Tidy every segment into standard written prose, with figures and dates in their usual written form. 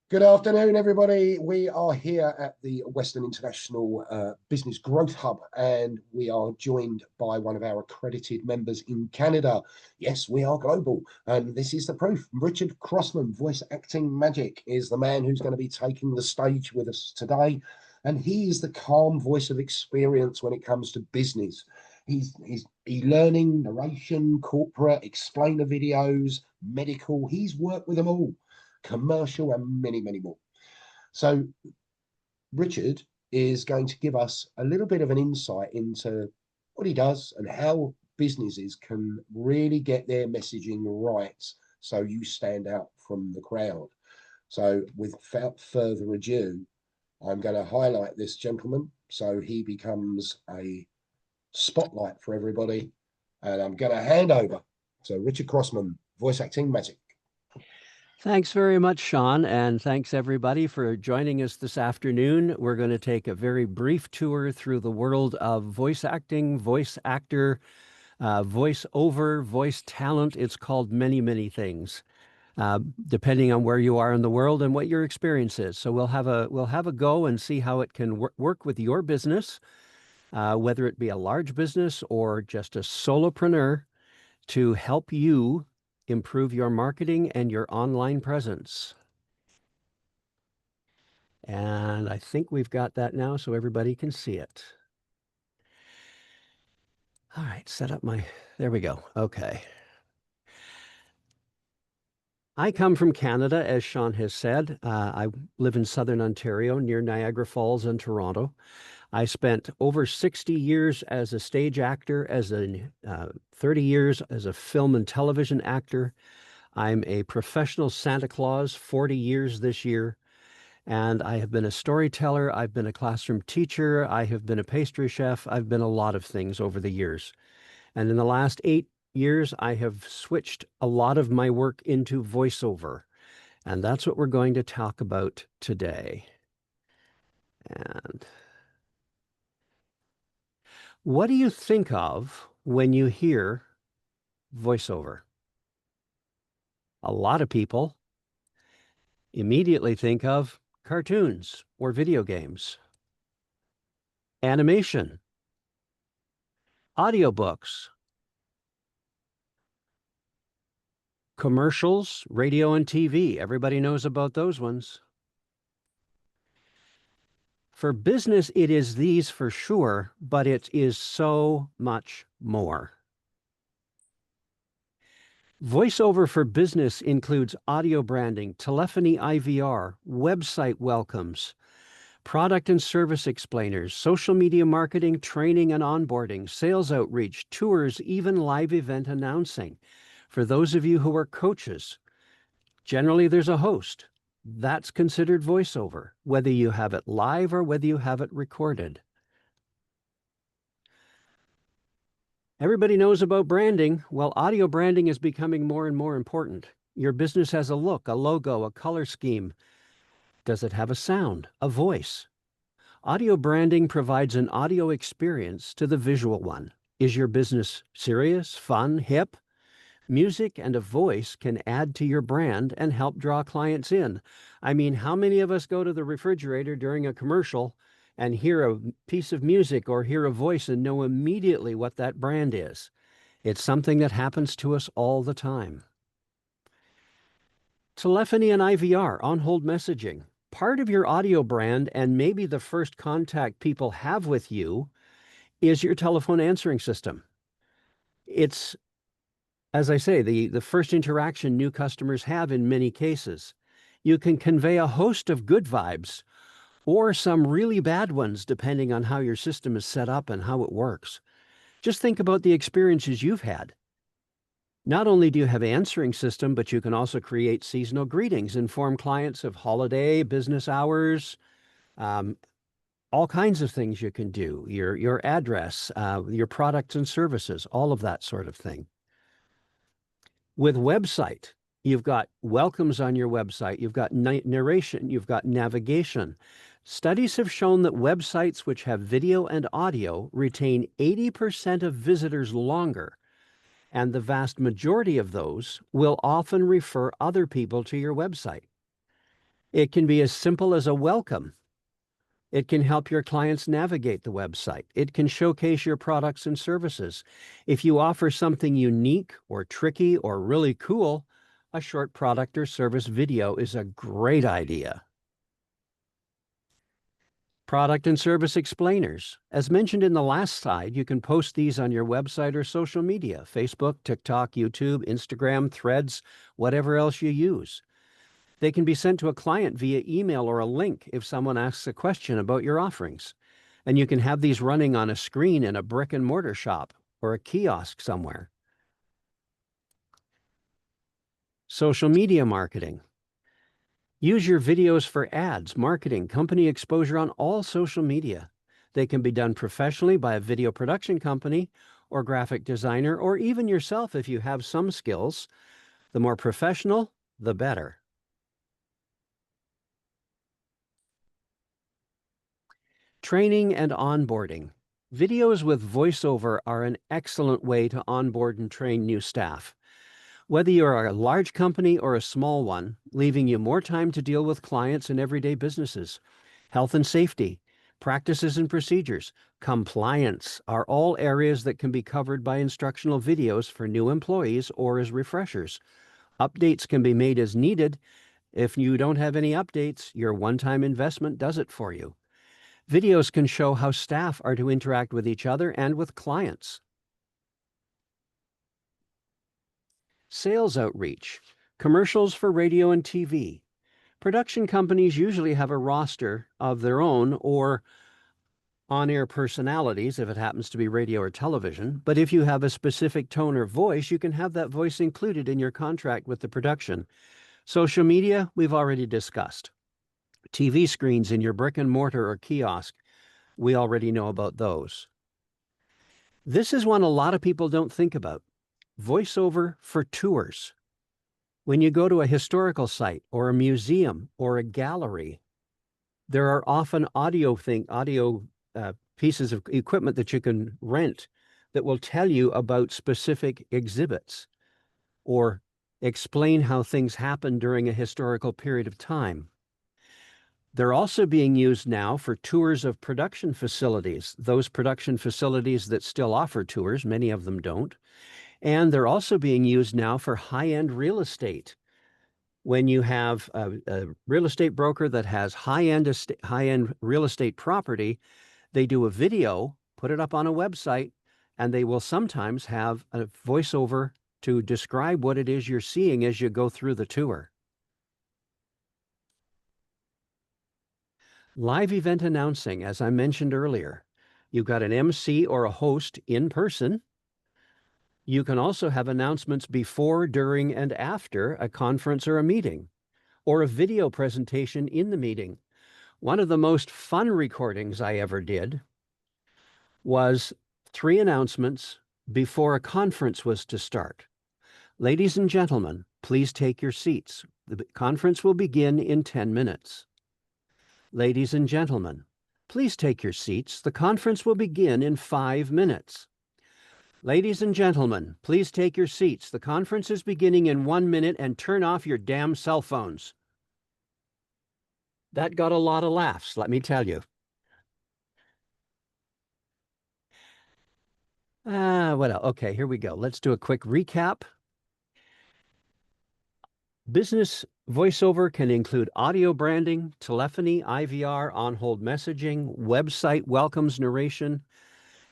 Good afternoon, everybody. We are here at the Western International Business Growth Hub, and we are joined by one of our accredited members in Canada. Yes, we are global, and this is the proof. Richard Crossman, Voice Acting Magic, is the man who's going to be taking the stage with us today, and he is the calm voice of experience when it comes to business. He's e-learning, narration, corporate, explainer videos, medical. He's worked with them all, commercial, and many, many more. So, Richard is going to give us a little bit of an insight into what he does and how businesses can really get their messaging right so you stand out from the crowd. So, without further ado, I'm going to highlight this gentleman so he becomes a spotlight for everybody. And I'm going to hand over to Richard Crossman, Voice Acting Magic. Thanks very much, Sean, and thanks everybody for joining us this afternoon. We're going to take a very brief tour through the world of voice acting, voice actor, voice over, voice talent. It's called many, many things, depending on where you are in the world and what your experience is. So we'll have a go and see how it can work with your business, whether it be a large business or just a solopreneur, to help you improve your marketing and your online presence. And I think we've got that now so everybody can see it. All right, there we go. Okay. I come from Canada, as Sean has said. I live in Southern Ontario, near Niagara Falls and Toronto. I spent over 60 years as a stage actor, 30 years as a film and television actor. I'm a professional Santa Claus, 40 years this year. And I have been a storyteller. I've been a classroom teacher. I have been a pastry chef. I've been a lot of things over the years. And in the last 8 years, I have switched a lot of my work into voiceover. And that's what we're going to talk about today. And what do you think of when you hear voiceover? A lot of people immediately think of cartoons or video games, animation, audiobooks, commercials, radio and TV. Everybody knows about those ones. For business, it is these for sure, but it is so much more. VoiceOver for business includes audio branding, telephony IVR, website welcomes, product and service explainers, social media marketing, training and onboarding, sales outreach, tours, even live event announcing. For those of you who are coaches, generally there's a host. That's considered voiceover, whether you have it live or whether you have it recorded. Everybody knows about branding. Well, audio branding is becoming more and more important. Your business has a look, a logo, a color scheme. Does it have a sound, a voice? Audio branding provides an audio experience to the visual one. Is your business serious, fun, hip? Music and a voice can add to your brand and help draw clients in. I mean, how many of us go to the refrigerator during a commercial and hear a piece of music or hear a voice and know immediately what that brand is? It's something that happens to us all the time. Telephony and IVR, on-hold messaging. Part of your audio brand, and maybe the first contact people have with you, is your telephone answering system. It's, as I say, the first interaction new customers have in many cases. You can convey a host of good vibes or some really bad ones, depending on how your system is set up and how it works. Just think about the experiences you've had. Not only do you have an answering system, but you can also create seasonal greetings, inform clients of holiday, business hours, all kinds of things you can do, your address, your products and services, all of that sort of thing. With website, you've got welcomes on your website, you've got narration, you've got navigation. Studies have shown that websites which have video and audio retain 80% of visitors longer, and the vast majority of those will often refer other people to your website. It can be as simple as a welcome. It can help your clients navigate the website. It can showcase your products and services. If you offer something unique or tricky or really cool, a short product or service video is a great idea. Product and service explainers. As mentioned in the last slide, you can post these on your website or social media, Facebook, TikTok, YouTube, Instagram, Threads, whatever else you use. They can be sent to a client via email or a link if someone asks a question about your offerings. And you can have these running on a screen in a brick and mortar shop or a kiosk somewhere. Social media marketing. Use your videos for ads, marketing, company exposure on all social media. They can be done professionally by a video production company or graphic designer, or even yourself if you have some skills. The more professional, the better. Training and onboarding. Videos with voiceover are an excellent way to onboard and train new staff. Whether you are a large company or a small one, leaving you more time to deal with clients and everyday businesses. Health and safety, practices and procedures, compliance are all areas that can be covered by instructional videos for new employees or as refreshers. Updates can be made as needed. If you don't have any updates, your one-time investment does it for you. Videos can show how staff are to interact with each other and with clients. Sales outreach, commercials for radio and TV. Production companies usually have a roster of their own or on-air personalities if it happens to be radio or television, but if you have a specific tone or voice, you can have that voice included in your contract with the production. Social media, we've already discussed. TV screens in your brick and mortar or kiosk, we already know about those. This is one a lot of people don't think about. Voiceover for tours. When you go to a historical site or a museum or a gallery, there are often audio pieces of equipment that you can rent that will tell you about specific exhibits or explain how things happened during a historical period of time. They're also being used now for tours of production facilities, those production facilities that still offer tours, many of them don't. And they're also being used now for high-end real estate. When you have a real estate broker that has high-end real estate property, they do a video, put it up on a website, and they will sometimes have a voiceover to describe what it is you're seeing as you go through the tour. Live event announcing, as I mentioned earlier. You've got an MC or a host in person. You can also have announcements before, during, and after a conference or a meeting, or a video presentation in the meeting. One of the most fun recordings I ever did was 3 announcements before a conference was to start. Ladies and gentlemen, please take your seats. The conference will begin in 10 minutes. Ladies and gentlemen, please take your seats. The conference will begin in 5 minutes. Ladies and gentlemen, please take your seats. The conference is beginning in 1 minute, and turn off your damn cell phones. That got a lot of laughs, let me tell you. Okay, here we go. Let's do a quick recap. Business voiceover can include audio branding, telephony, IVR, on-hold messaging, website welcomes narration,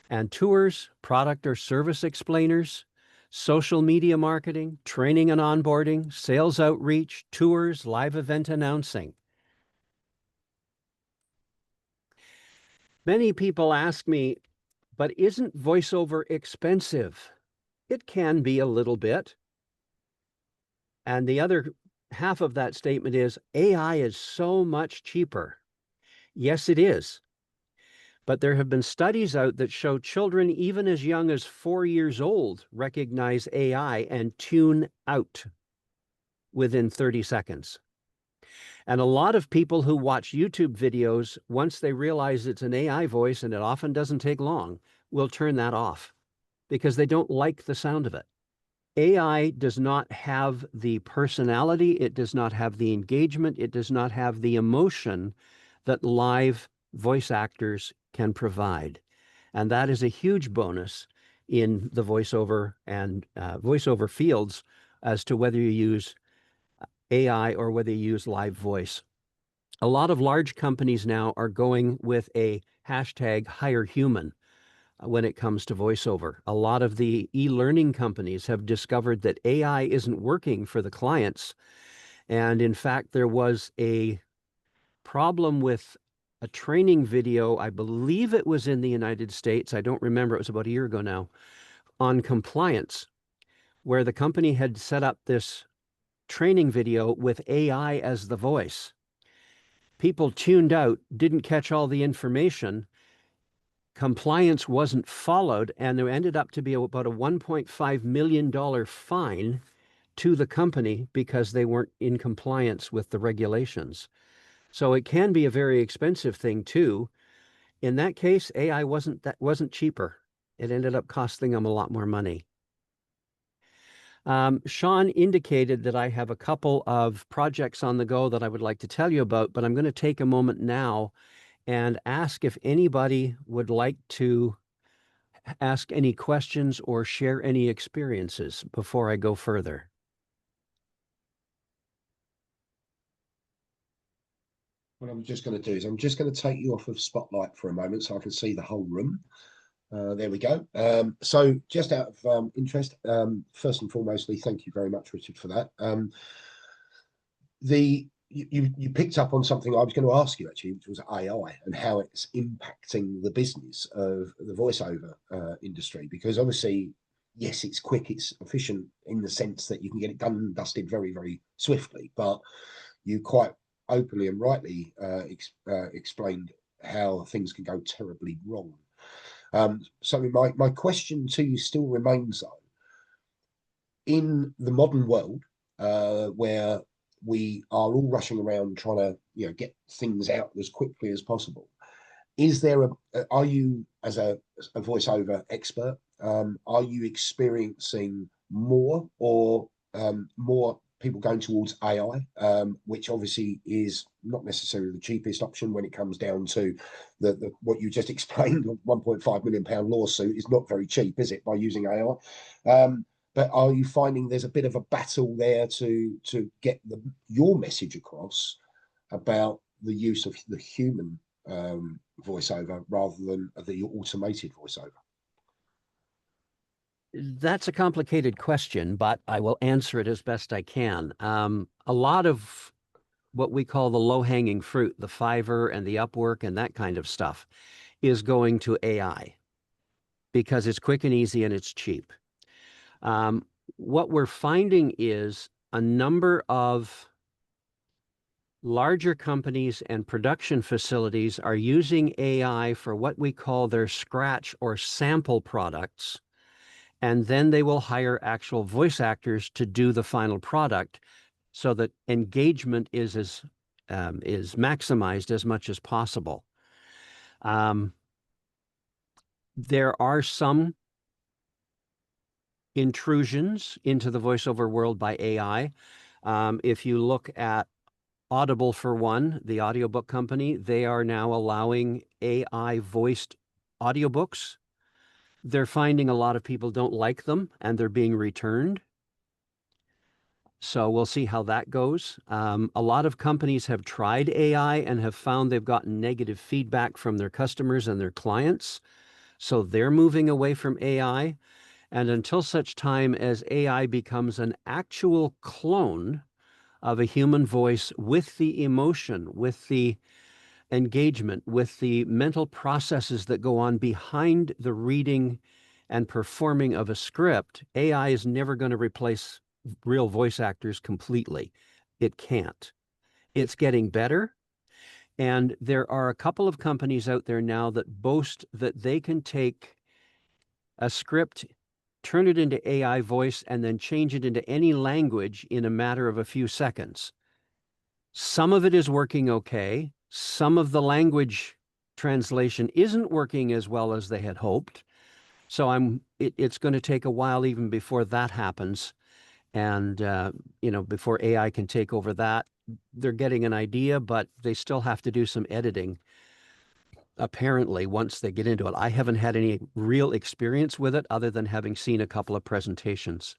and tours, product or service explainers, social media marketing, training and onboarding, sales outreach, tours, live event announcing. Many people ask me, but isn't voiceover expensive? It can be a little bit. And the other half of that statement is AI is so much cheaper. Yes, it is. But there have been studies out that show children even as young as 4 years old recognize AI and tune out within 30 seconds. And a lot of people who watch YouTube videos, once they realize it's an AI voice, and it often doesn't take long, will turn that off because they don't like the sound of it. AI does not have the personality, it does not have the engagement, it does not have the emotion that live voice actors can provide. And that is a huge bonus in the voiceover and voiceover fields as to whether you use AI or whether you use live voice. A lot of large companies now are going with a hashtag hire human when it comes to voiceover. A lot of the e-learning companies have discovered that AI isn't working for the clients. And in fact, there was a problem with a training video, I believe it was in the United States, I don't remember, it was about a year ago now, on compliance, where the company had set up this training video with AI as the voice. People tuned out, didn't catch all the information, compliance wasn't followed, and there ended up to be about a $1.5 million fine to the company because they weren't in compliance with the regulations. So it can be a very expensive thing too. In that case, AI wasn't cheaper. It ended up costing them a lot more money. Sean indicated that I have a couple of projects on the go that I would like to tell you about, but I'm going to take a moment now and ask if anybody would like to ask any questions or share any experiences before I go further. What I'm just going to do is I'm just going to take you off of Spotlight for a moment so I can see the whole room. There we go. So just out of interest, first and foremostly, thank you very much, Richard, for that. You picked up on something I was going to ask you actually, which was AI and how it's impacting the business of the voiceover industry. Because obviously, yes, it's quick, it's efficient in the sense that you can get it done and dusted very, very swiftly. But you quite openly and rightly explained how things can go terribly wrong. So my question to you still remains though, in the modern world, where we are all rushing around trying to get things out as quickly as possible, is there are you as a voiceover expert, are you experiencing more or more people going towards AI, which obviously is not necessarily the cheapest option when it comes down to the what you just explained? £1.5 million lawsuit is not very cheap, is it, by using AI? But are you finding there's a bit of a battle there to get your message across about the use of the human voiceover rather than the automated voiceover? That's a complicated question, but I will answer it as best I can. A lot of what we call the low-hanging fruit, the Fiverr and the Upwork and that kind of stuff, is going to AI because it's quick and easy and it's cheap. What we're finding is a number of larger companies and production facilities are using AI for what we call their scratch or sample products, and then they will hire actual voice actors to do the final product so that engagement is maximized as much as possible. There are some intrusions into the voiceover world by AI. If you look at Audible, for one, the audiobook company, they are now allowing AI voiced audiobooks. They're finding a lot of people don't like them and they're being returned. So we'll see how that goes. A lot of companies have tried AI and have found they've gotten negative feedback from their customers and their clients. So they're moving away from AI. And until such time as AI becomes an actual clone of a human voice with the emotion, with the engagement, with the mental processes that go on behind the reading and performing of a script, AI is never going to replace real voice actors completely. It can't. It's getting better. And there are a couple of companies out there now that boast that they can take a script, turn it into AI voice, and then change it into any language in a matter of a few seconds. Some of it is working okay. Some of the language translation isn't working as well as they had hoped. So it's going to take a while even before that happens. And, before AI can take over that, they're getting an idea, but they still have to do some editing, apparently, once they get into it. I haven't had any real experience with it other than having seen a couple of presentations.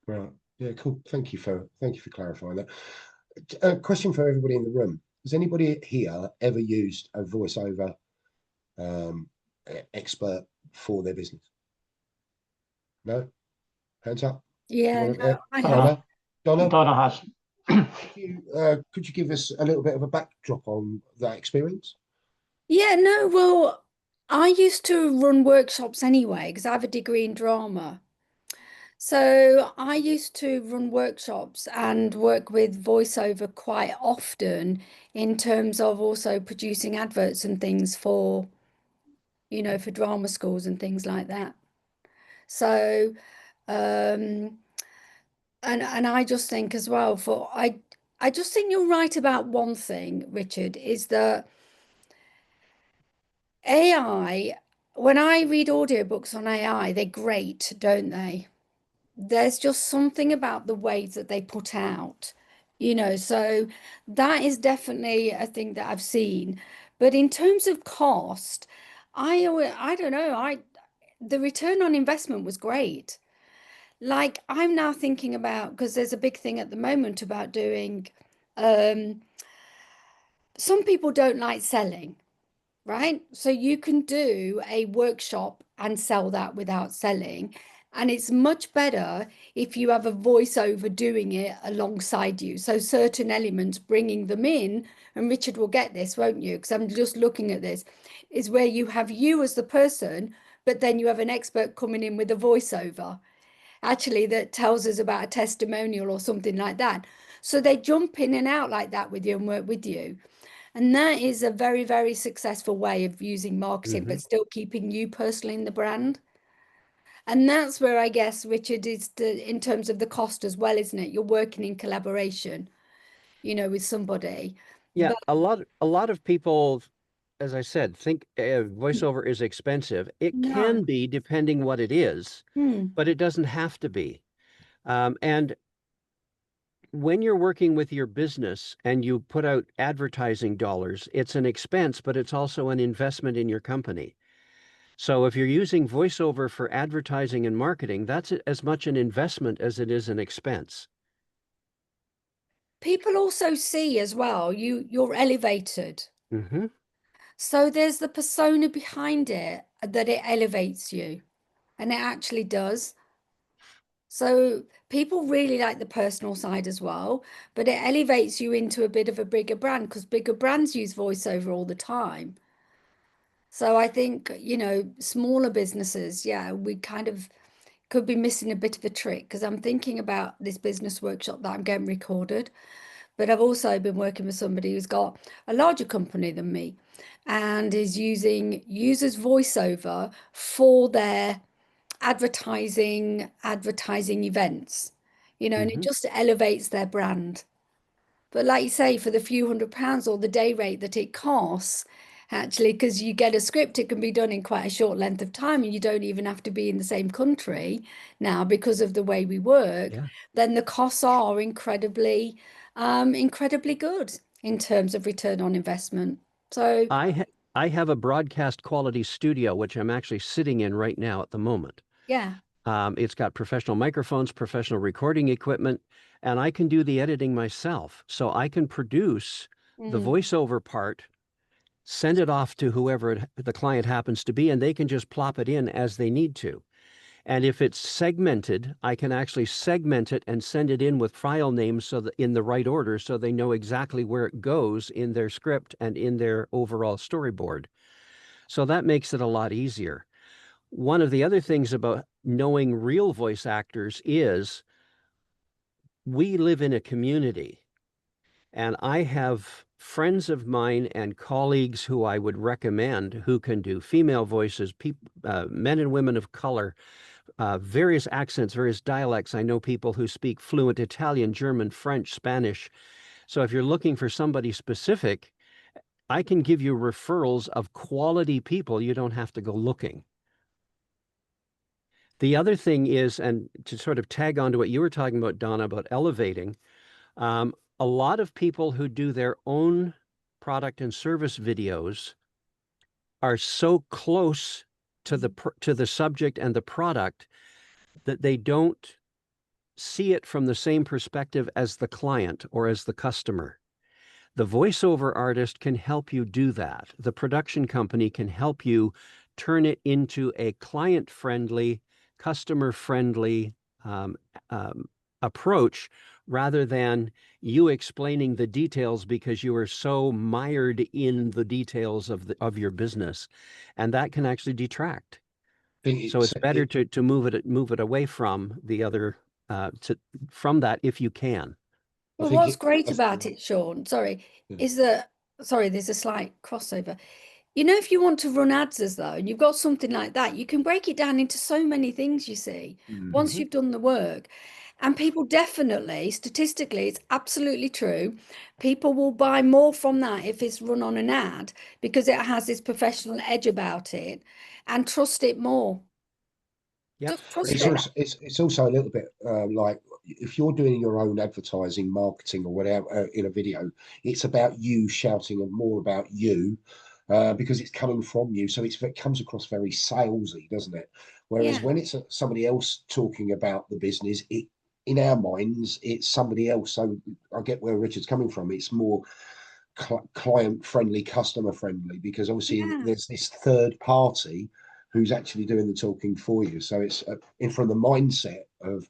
Right. Yeah, cool. Thank you for clarifying that. A question for everybody in the room. Has anybody here ever used a voiceover expert for their business? No? Hands up. Do you Yeah, want no, to, I have. Donna? Donna, Donna has. could you give us a little bit of a backdrop on that experience? Yeah, no, well, I used to run workshops anyway because I have a degree in drama. So I used to run workshops and work with voiceover quite often in terms of also producing adverts and things for, for drama schools and things like that. So, um, and I just think as well I just think you're right about one thing, Richard, is that AI, when I read audiobooks on AI, they're great, don't they? There's just something about the ways that they put out, so that is definitely a thing that I've seen. But in terms of cost, I don't know, the return on investment was great. Like I'm now thinking about, because there's a big thing at the moment about doing, um, some people don't like selling, right? So you can do a workshop and sell that without selling. And it's much better if you have a voiceover doing it alongside you. So certain elements, bringing them in, and Richard will get this, won't you? Because I'm just looking at this, is where you have you as the person, but then you have an expert coming in with a voiceover, actually, that tells us about a testimonial or something like that. So they jump in and out like that with you and work with you. And that is a very, very successful way of using marketing, Mm-hmm. but still keeping you personally in the brand. And that's where I guess, Richard, is in terms of the cost as well, isn't it? You're working in collaboration, with somebody. Yeah, But a lot of people, as I said, think voiceover is expensive. It no. can be depending what it is, Hmm. but it doesn't have to be. And when you're working with your business and you put out advertising dollars, it's an expense, but it's also an investment in your company. So if you're using voiceover for advertising and marketing, that's as much an investment as it is an expense. People also see as well, you're elevated. Mm-hmm. So there's the persona behind it that it elevates you, and it actually does. So people really like the personal side as well, but it elevates you into a bit of a bigger brand because bigger brands use voiceover all the time. So I think, smaller businesses, yeah, we kind of could be missing a bit of a trick because I'm thinking about this business workshop that I'm getting recorded, but I've also been working with somebody who's got a larger company than me and is using users voiceover for their advertising events, and it Mm-hmm. just elevates their brand. But like you say, for the few £100 or the day rate that it costs, actually, because you get a script, it can be done in quite a short length of time, and you don't even have to be in the same country now because of the way we work, Yeah. then the costs are incredibly good in terms of return on investment. So I have a broadcast quality studio, which I'm actually sitting in right now at the moment. yeah. It's got professional microphones, professional recording equipment, and I can do the editing myself. So I can produce the Mm. voiceover part, send it off to whoever the client happens to be, and they can just plop it in as they need to. And if it's segmented, I can actually segment it and send it in with file names so that in the right order so they know exactly where it goes in their script and in their overall storyboard. So that makes it a lot easier. One of the other things about knowing real voice actors is we live in a community, and I have friends of mine and colleagues who I would recommend who can do female voices, men and women of color, various accents, various dialects. I know people who speak fluent Italian, German, French, Spanish. So if you're looking for somebody specific, I can give you referrals of quality people. You don't have to go looking. The other thing is, and to sort of tag on to what you were talking about, Donna, about elevating, a lot of people who do their own product and service videos are so close to the subject and the product that they don't see it from the same perspective as the client or as the customer. The voiceover artist can help you do that. The production company can help you turn it into a client-friendly, customer-friendly approach, rather than you explaining the details because you are so mired in the details of your business, and that can actually detract. So it's better to move it away from the other from that if you can. Well, what's great about it, Sean, sorry, is that, sorry, there's a slight crossover. You know, if you want to run ads as though, and you've got something like that, you can break it down into so many things, you see, once you've done the work. And people definitely, statistically, it's absolutely true. People will buy more from that if it's run on an ad because it has this professional edge about it, and trust it more. Yep. It's also a little bit like if you're doing your own advertising, marketing, or whatever in a video, it's about you shouting and more about you because it's coming from you. So it comes across very salesy, doesn't it? Whereas when it's somebody else talking about the business, in our minds, it's somebody else. So I get where Richard's coming from. It's more client friendly, customer friendly, because obviously there's this third party who's actually doing the talking for you. So it's in from the mindset of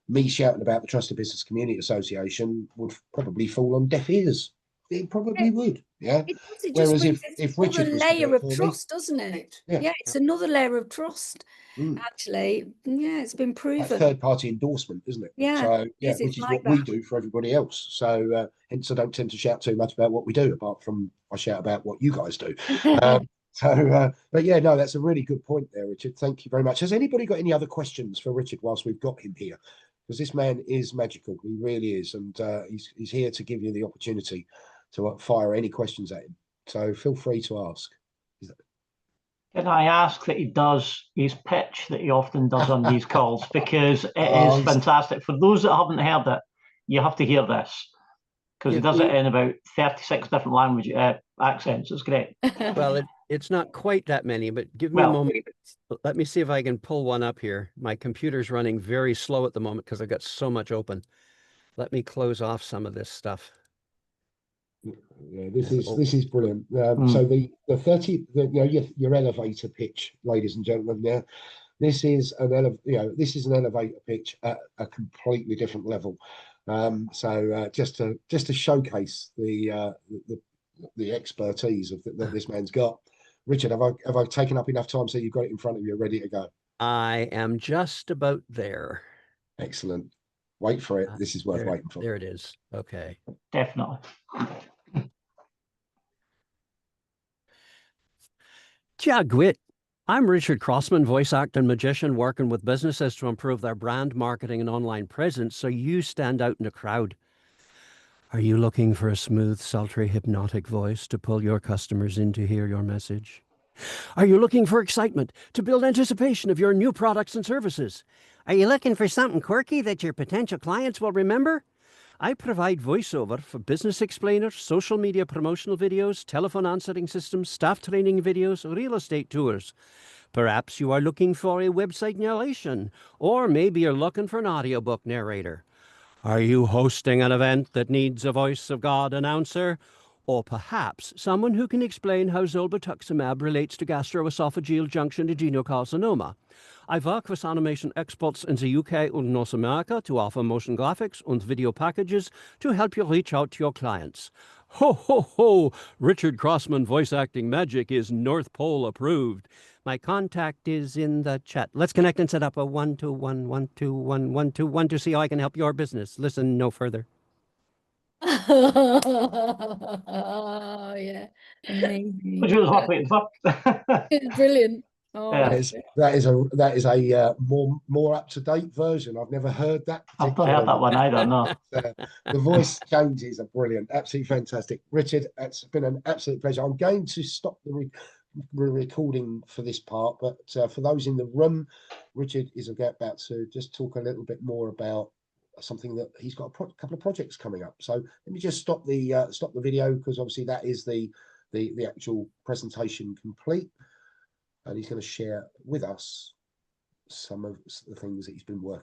me shouting about the Trusted Business Community Association would probably fall on deaf ears. It probably would, yeah. It does. It Whereas just if Richard was layer of for trust, doesn't it? Yeah, it's another layer of trust. Actually, it's been proven. Third party endorsement, isn't it? Yeah. So which is like what we do for everybody else. So hence I don't tend to shout too much about what we do, apart from I shout about what you guys do. But yeah, no, that's a really good point there, Richard. Thank you very much. Has anybody got any other questions for Richard whilst we've got him here? Because this man is magical. He really is. And he's here to give you the opportunity to fire any questions at him. So feel free to ask. Can I ask that he does his pitch that he often does on these calls? Because it is fantastic. For those that haven't heard it, you have to hear this. Because he does it in about 36 different language accents. It's great. Well, it's not quite that many, but give me a moment. Let me see if I can pull one up here. My computer's running very slow at the moment because I've got so much open. Let me close off some of this stuff. Yeah, this is brilliant. So the 30, your elevator pitch, ladies and gentlemen. Now, this is an elevator pitch at a completely different level. So just to showcase the expertise that this man's got. Richard, have I taken up enough time so you've got it in front of you, ready to go? I am just about there. Excellent. Wait for it. This is worth waiting for. There it is. Okay. Definitely. Jagwit. I'm Richard Crossman, voice acting magician, working with businesses to improve their brand, marketing, and online presence so you stand out in the crowd. Are you looking for a smooth, sultry, hypnotic voice to pull your customers in to hear your message? Are you looking for excitement to build anticipation of your new products and services? Are you looking for something quirky that your potential clients will remember? I provide voiceover for business explainers, social media promotional videos, telephone answering systems, staff training videos, real estate tours. Perhaps you are looking for a website narration, or maybe you're looking for an audiobook narrator. Are you hosting an event that needs a voice of God announcer? Or perhaps someone who can explain how zolbetuximab relates to gastroesophageal junction adenocarcinoma. I work with animation experts in the UK and North America to offer motion graphics and video packages to help you reach out to your clients. Ho, ho, ho! Richard Crossman Voice Acting Magic is North Pole approved. My contact is in the chat. Let's connect and set up a 121121121 to see how I can help your business. Listen no further. Oh, yeah. Amazing. Which was what waiting for. It's brilliant. Oh, Yeah. That is a more up to date version. I've never heard that. I've not heard that one either. No. The voice changes are brilliant, absolutely fantastic. Richard, it's been an absolute pleasure. I'm going to stop the recording for this part, but for those in the room, Richard is about to just talk a little bit more about something that he's got a couple of projects coming up. So let me just stop the video, because obviously that is the actual presentation complete, and he's going to share with us some of the things that he's been working